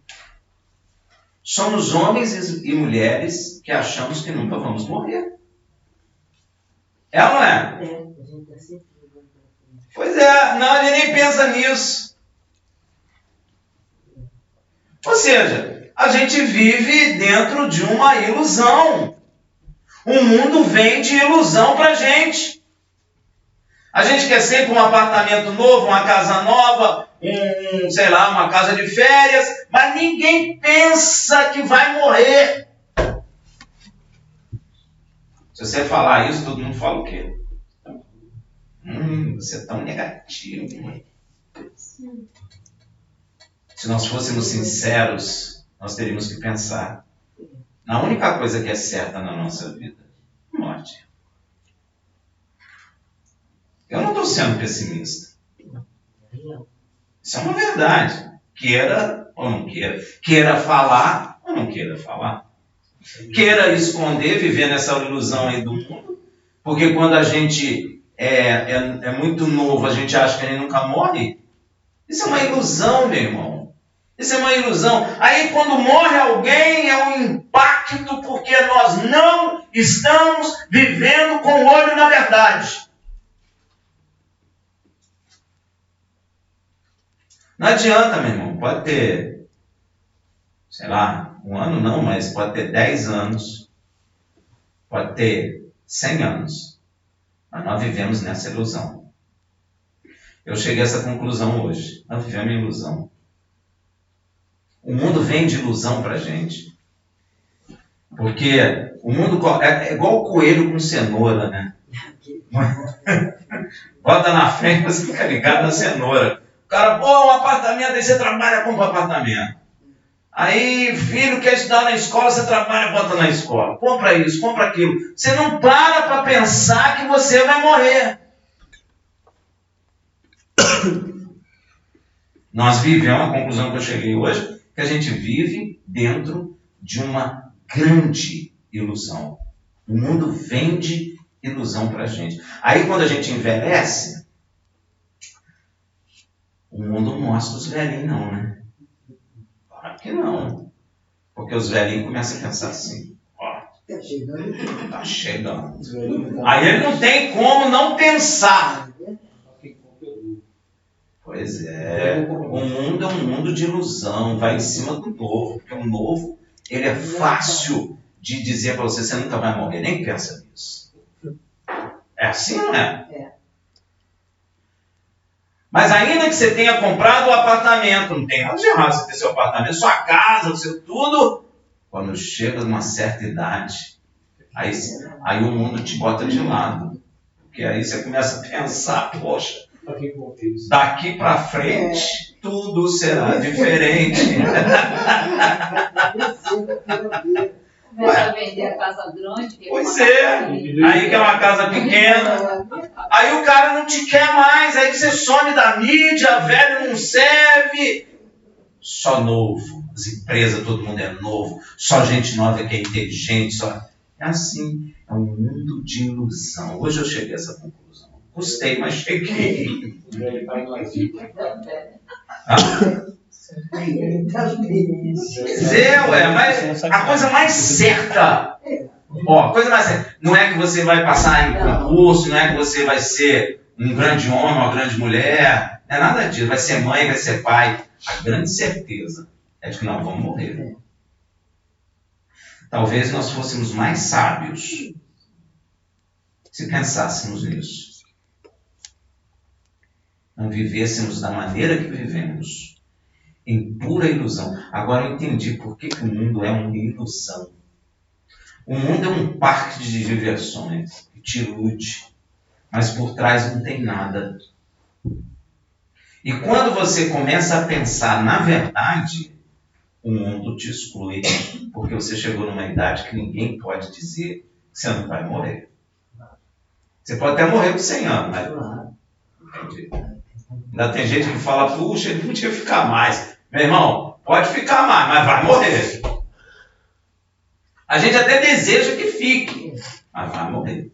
Somos homens e mulheres que achamos que nunca vamos morrer. É ou não é? A gente está sempre jogando pra frente. Pois é, não, a gente nem pensa nisso. Ou seja, a gente vive dentro de uma ilusão. O mundo vende ilusão pra gente. A gente quer sempre um apartamento novo, uma casa nova, sei lá, uma casa de férias, mas ninguém pensa que vai morrer. Se você falar isso, todo mundo fala o quê? Você é tão negativo. Se nós fôssemos sinceros, nós teríamos que pensar na única coisa que é certa na nossa vida: morte. Eu não estou sendo pessimista. Isso é uma verdade. Queira ou não queira. Queira falar ou não queira falar. Queira esconder, viver nessa ilusão aí do mundo. Porque quando a gente é muito novo, a gente acha que a gente nunca morre. Isso é uma ilusão, meu irmão. Isso é uma ilusão. Aí quando morre alguém, é um impacto porque nós não estamos vivendo com o olho na verdade. Não adianta, meu irmão. Pode ter, sei lá, 1 ano não, mas pode ter 10 anos. Pode ter 100 anos. Mas nós vivemos nessa ilusão. Eu cheguei a essa conclusão hoje. Nós vivemos em ilusão. O mundo vende ilusão pra gente. Porque o mundo é igual o coelho com cenoura, né? Bota na frente, você fica ligado na cenoura. O cara, um apartamento, aí você trabalha, compra apartamento. Aí, filho quer estudar na escola, você trabalha, bota na escola. Compra isso, compra aquilo. Você não para pensar que você vai morrer. Nós vivemos, a conclusão que eu cheguei hoje, que a gente vive dentro de uma grande ilusão. O mundo vende ilusão pra gente. Aí, quando a gente envelhece, o mundo não mostra os velhinhos, não, né? Claro que não. Porque os velhinhos começam a pensar assim: ó, tá chegando. Aí ele não tem como não pensar. Pois é. O mundo é um mundo de ilusão. Vai em cima do novo. Porque o novo, ele é fácil de dizer para você: você nunca vai morrer. Nem pensa nisso. É assim, não é? É. Mas ainda que você tenha comprado o apartamento, não tem nada de errado você ter seu apartamento, sua casa, o seu tudo. Quando chega numa certa idade, aí o mundo te bota de lado. Porque aí você começa a pensar: poxa, daqui para frente tudo será diferente. Começa a vender a casa grande. Pois é, aí que é uma casa pequena. Aí o cara não te quer mais, aí você some da mídia, velho não serve. Só novo, as empresas, todo mundo é novo, só gente nova que é inteligente. É assim, é um mundo de ilusão. Hoje eu cheguei a essa conclusão. Custei, mas cheguei. Mas a coisa mais certa, não é que você vai passar em concurso, não é que você vai ser um grande homem, uma grande mulher, não é nada disso, vai ser mãe, vai ser pai. A grande certeza é de que nós vamos morrer. Talvez nós fôssemos mais sábios se pensássemos nisso. Não vivêssemos da maneira que vivemos, em pura ilusão. Agora eu entendi por que o mundo é uma ilusão. O mundo é um parque de diversões, que te ilude, mas por trás não tem nada. E quando você começa a pensar na verdade, o mundo te exclui, porque você chegou numa idade que ninguém pode dizer que você não vai morrer. Você pode até morrer com 100 anos, mas ainda tem gente que fala, puxa, ele podia ficar mais. Meu irmão, pode ficar mais, mas vai morrer. A gente até deseja que fique, mas vai morrer.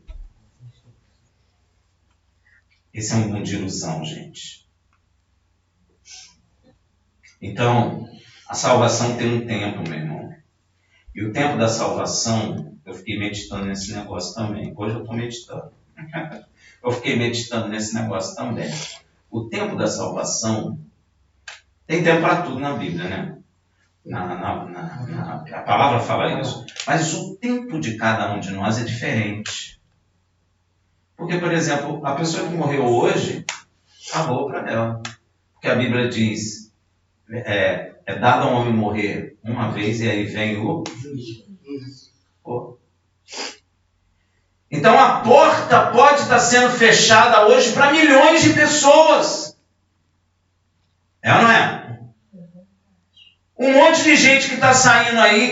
Esse é um mundo de ilusão, gente. Então, a salvação tem um tempo, meu irmão. E o tempo da salvação, eu fiquei meditando nesse negócio também. Hoje eu estou meditando. Eu fiquei meditando nesse negócio também. O tempo da salvação, tem tempo para tudo na Bíblia, né? A palavra fala isso. Mas o tempo de cada um de nós é diferente. Porque, por exemplo, a pessoa que morreu hoje, acabou para ela. Porque a Bíblia diz, é dado ao homem morrer uma vez e aí vem o... Então a porta pode estar sendo fechada hoje para milhões de pessoas. É ou não é? Um monte de gente que está saindo aí,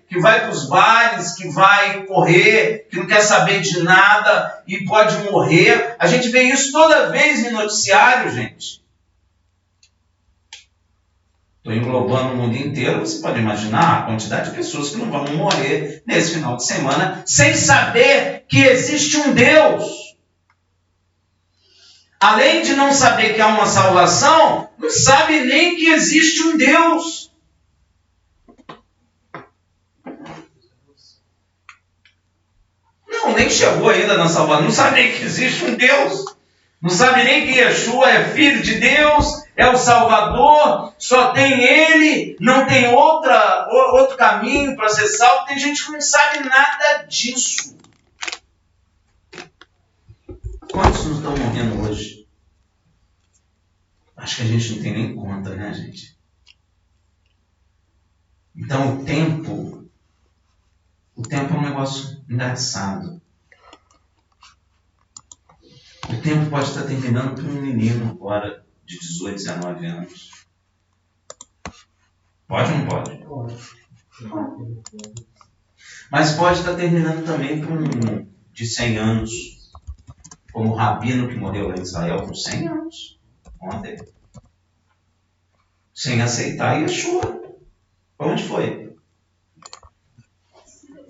que vai para os bares, que vai correr, que não quer saber de nada e pode morrer. A gente vê isso toda vez em noticiário, gente. Estou englobando o mundo inteiro, você pode imaginar a quantidade de pessoas que não vão morrer nesse final de semana sem saber que existe um Deus. Além de não saber que há uma salvação, não sabe nem que existe um Deus. Não, nem chegou ainda na salvação, não sabe nem que existe um Deus. Não sabe nem que Yeshua é filho de Deus, é o Salvador, só tem Ele, não tem outro caminho para ser salvo. Tem gente que não sabe nada disso. Quantos não estão morrendo hoje? Acho que a gente não tem nem conta, né, gente? Então o tempo é um negócio engraçado. O tempo pode estar terminando para um menino agora de 18, 19 anos. Pode ou não pode? Pode. Mas pode estar terminando também para um de 100 anos, como o Rabino que morreu lá em Israel com 100 anos, ontem, sem aceitar Yeshua. Para onde foi?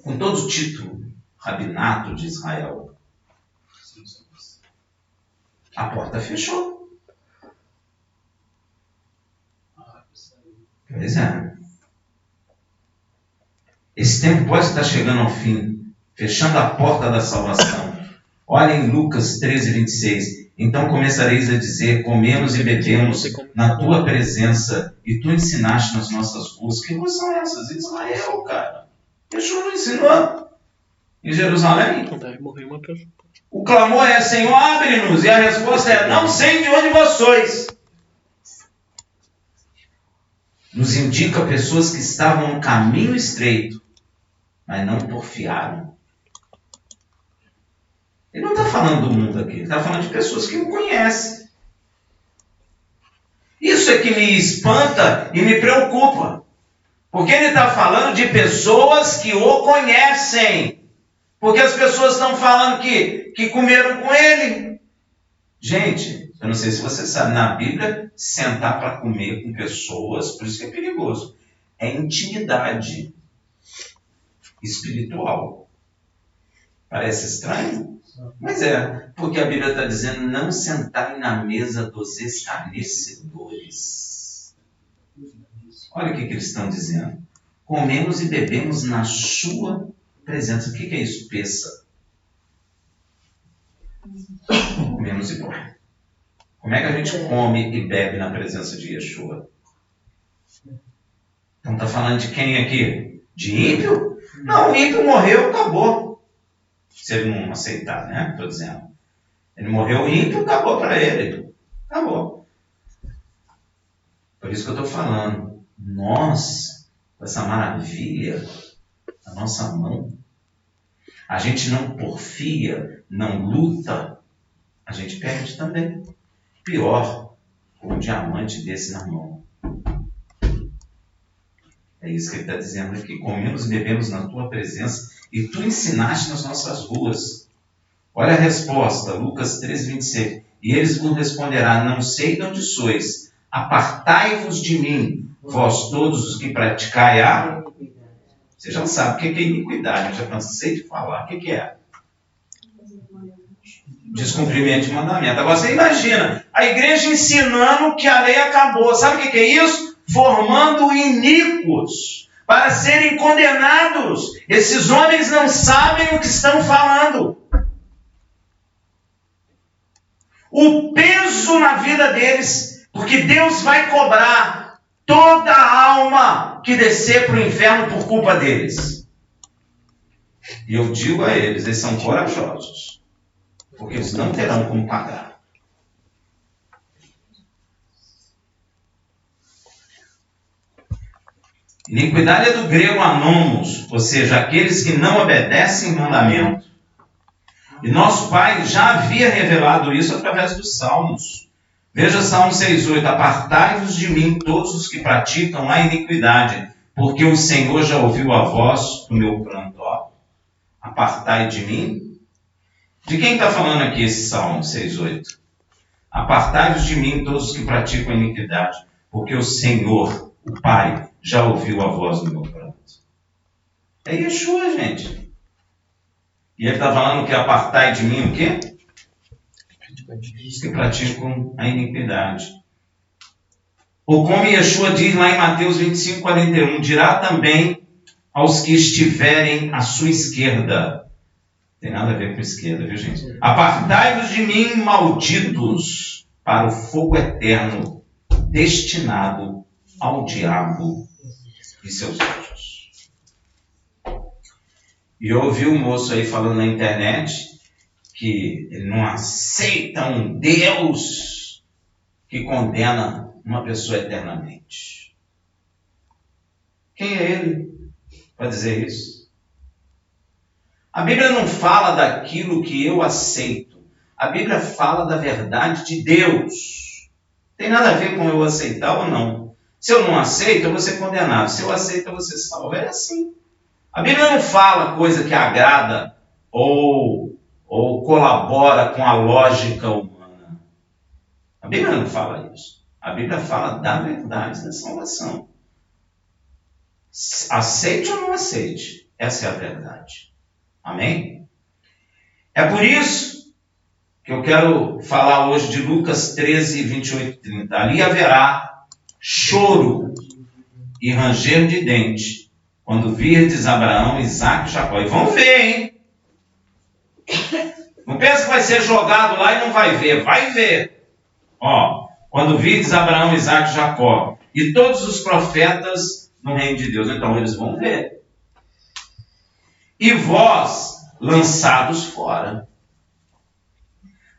Com todo o título, Rabinato de Israel. A porta fechou. Pois é. Esse tempo pode estar chegando ao fim, fechando a porta da salvação. Olha em Lucas 13, 26. Então começareis a dizer, comemos e bebemos na tua presença, e tu ensinaste nas nossas ruas. Que ruas são essas? Israel, cara. Yeshua não ensinou. Em Jerusalém? O clamor é, Senhor, abre-nos. E a resposta é, não sei de onde vós sois. Nos indica pessoas que estavam no caminho estreito, mas não porfiaram. Ele não está falando do mundo aqui, ele está falando de pessoas que não conhecem. Isso é que me espanta e me preocupa. Porque ele está falando de pessoas que o conhecem. Porque as pessoas estão falando que comeram com ele. Gente, eu não sei se você sabe, na Bíblia, sentar para comer com pessoas, por isso que é perigoso. É intimidade espiritual. Parece estranho? Mas porque a Bíblia está dizendo não sentarem na mesa dos escarnecedores. Olha o que eles estão dizendo. Comemos e bebemos na sua presença. O que é isso, peça? Comemos e bebemos. Como é que a gente come e bebe na presença de Yeshua? Então está falando de quem aqui? De ímpio? Não, o ímpio morreu, acabou. Se ele não aceitar, né? Estou dizendo. Ele morreu ímpio, acabou para ele. Acabou. Por isso que eu estou falando. Nós, com essa maravilha na nossa mão, a gente não porfia, não luta, a gente perde também. Pior, um diamante desse na mão. É isso que ele está dizendo aqui. Comemos e bebemos na tua presença e tu ensinaste nas nossas ruas. Olha a resposta, Lucas 3,26. E eles vos responderá, não sei de onde sois, apartai-vos de mim, vós todos os que praticai a... Você já sabe o que é iniquidade, eu já cansei de falar. O que é? Descumprimento de mandamento. Agora você imagina, a igreja ensinando que a lei acabou. Sabe o que é isso? Formando iníquos para serem condenados. Esses homens não sabem o que estão falando. O peso na vida deles, porque Deus vai cobrar toda a alma que descer para o inferno por culpa deles. E eu digo a eles, eles são corajosos, porque eles não terão como pagar. Iniquidade é do grego anomos, ou seja, aqueles que não obedecem mandamento. E nosso Pai já havia revelado isso através dos Salmos. Veja Salmo 6,8. Apartai-vos de mim todos os que praticam a iniquidade, porque o Senhor já ouviu a voz do meu pranto. Apartai de mim. De quem está falando aqui esse Salmo 6,8? Apartai-vos de mim todos os que praticam a iniquidade, porque o Senhor, o Pai, já ouviu a voz do meu pranto. É Yeshua, gente. E ele está falando que apartai de mim o quê? Os que praticam a iniquidade. Ou como Yeshua diz lá em Mateus 25:41, dirá também aos que estiverem à sua esquerda. Não tem nada a ver com esquerda, viu, gente? Apartai-vos de mim, malditos, para o fogo eterno, destinado ao diabo e seus anjos. E eu ouvi um moço aí falando na internet que ele não aceita um Deus que condena uma pessoa eternamente. Quem é ele para dizer isso? A Bíblia não fala daquilo que eu aceito. A Bíblia fala da verdade de Deus. Tem nada a ver com eu aceitar ou não. Se eu não aceito, eu vou ser condenado. Se eu aceito, eu vou ser salvo. É assim. A Bíblia não fala coisa que agrada ou colabora com a lógica humana. A Bíblia não fala isso. A Bíblia fala da verdade, da salvação. Aceite ou não aceite, essa é a verdade. Amém? É por isso que eu quero falar hoje de Lucas 13, 28 e 30. Ali haverá choro e ranger de dente, quando virdes Abraão, Isaque e Jacó. E vão ver, hein? Não pensa que vai ser jogado lá e não vai ver. Vai ver. Quando virdes Abraão, Isaque e Jacó. E todos os profetas no reino de Deus. Então eles vão ver. E vós, lançados fora.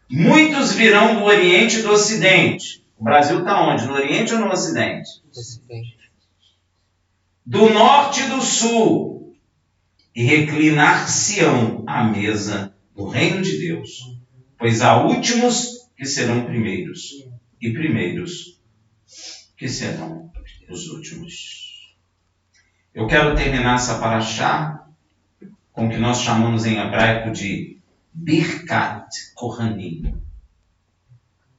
Muitos virão do Oriente e do Ocidente. O Brasil está onde? No Oriente ou no Ocidente? Ocidente. Do Norte e do Sul. E reclinar-se-ão à mesa do reino de Deus. Pois há últimos que serão primeiros. E primeiros que serão os últimos. Eu quero terminar essa paraxá com o que nós chamamos em hebraico de Birkat Kohanim,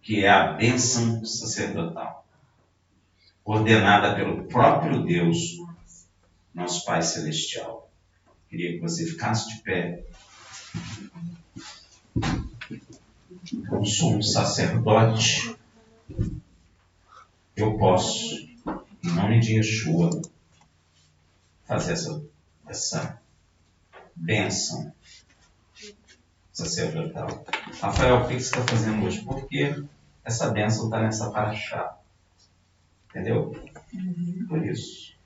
que é a bênção sacerdotal, ordenada pelo próprio Deus, nosso Pai Celestial. Queria que você ficasse de pé. Eu sou um sacerdote. Eu posso, em nome de Yeshua, fazer essa bênção sacerdotal. Rafael, o que você está fazendo hoje? Porque essa bênção está nessa paraxá. Entendeu? Por isso.